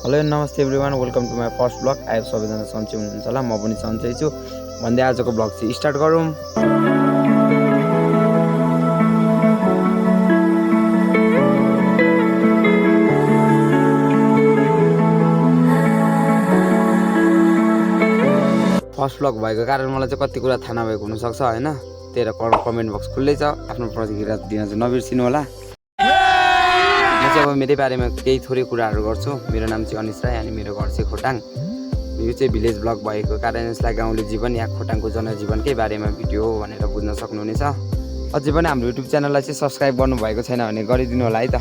Hello नमस्ते everyone, welcome to my first blog. आयो सबैजना सन्चै हुनुहुन्छ होला, म पनि सन्चै छु भन्दै आजको ब्लग चाहिँ स्टार्ट गरौँ। फर्स्ट ब्लग भएको कारण मलाई चाहिँ कति कुरा थाहा नभएको हुनसक्छ होइन। त्यही कमेन्ट बक्स खुल्लै छ, आफ्नो प्रतिक्रिया दिन चाहिँ नबिर्सिनु होला। म चाहिँ अब मेरै बारेमा केही थोरै कुराहरू गर्छु। मेरो नाम चाहिँ अनिश राई अनि मेरो घर चाहिँ खोटाङ। यो चाहिँ भिलेज ब्लग भएको कारण यसलाई गाउँले जीवन या खोटाङको जनजीवनकै बारेमा भिडियो हो भनेर बुझ्न सक्नुहुनेछ। अझै पनि हाम्रो युट्युब च्यानललाई चाहिँ सब्सक्राइब गर्नुभएको छैन भने गरिदिनु होला है त।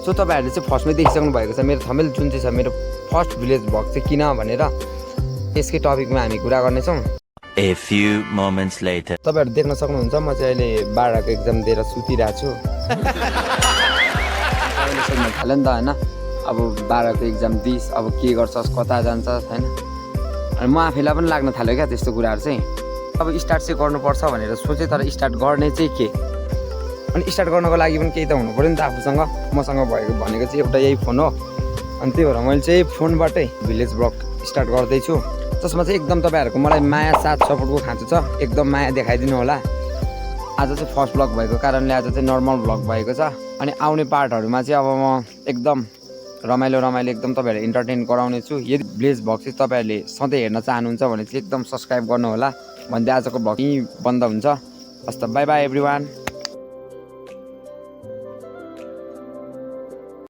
सो तपाईँहरूले चाहिँ फर्स्टमै देखिसक्नु भएको छ मेरो थम्बनेल जुन चाहिँ छ मेरो फर्स्ट भिलेज ब्लग चाहिँ किन भनेर यसकै टपिकमा हामी कुरा गर्नेछौँ। A few moments later. तपाईँहरू देख्न सक्नुहुन्छ म चाहिँ अहिले 12को एक्जाम दिएर सुतिरहेको छु। थाल्यो नि त होइन, अब 12को एक्जाम दिइस्, अब के गर्छस्, कता जान्छस् होइन। अनि म आफैलाई पनि लाग्न थाल्यो क्या त्यस्तो कुराहरू चाहिँ। अब स्टार्ट चाहिँ गर्नुपर्छ भनेर सोचेँ, तर स्टार्ट गर्ने चाहिँ के, अनि स्टार्ट गर्नको लागि पनि केही त हुनु पऱ्यो नि त आफूसँग। मसँग भएको भनेको चाहिँ एउटा यही फोन हो, अनि त्यही भएर मैले चाहिँ फोनबाटै भिलेज ब्लग स्टार्ट गर्दैछु। जसमा चाहिँ एकदम तपाईँहरूको मलाई माया साथ सपोर्टको खाँचो छ, एकदम माया देखाइदिनु होला। आज चाहिँ फर्स्ट ब्लग भएको कारणले आज चाहिँ नर्मल ब्लग भएको छ। अनि आउने पार्टहरूमा चाहिँ अब म एकदम रमाइलो एकदम तपाईँहरूलाई इन्टरटेन गराउने छु। यदि भिलेज ब्लग चाहिँ तपाईँहरूले सधैँ हेर्न चाहनुहुन्छ भने चाहिँ एकदम सब्सक्राइब गर्नु होला भन्दै आजको ब्लग यहीँ बन्द हुन्छ। हस् त, बाई बाई एभ्रिवान।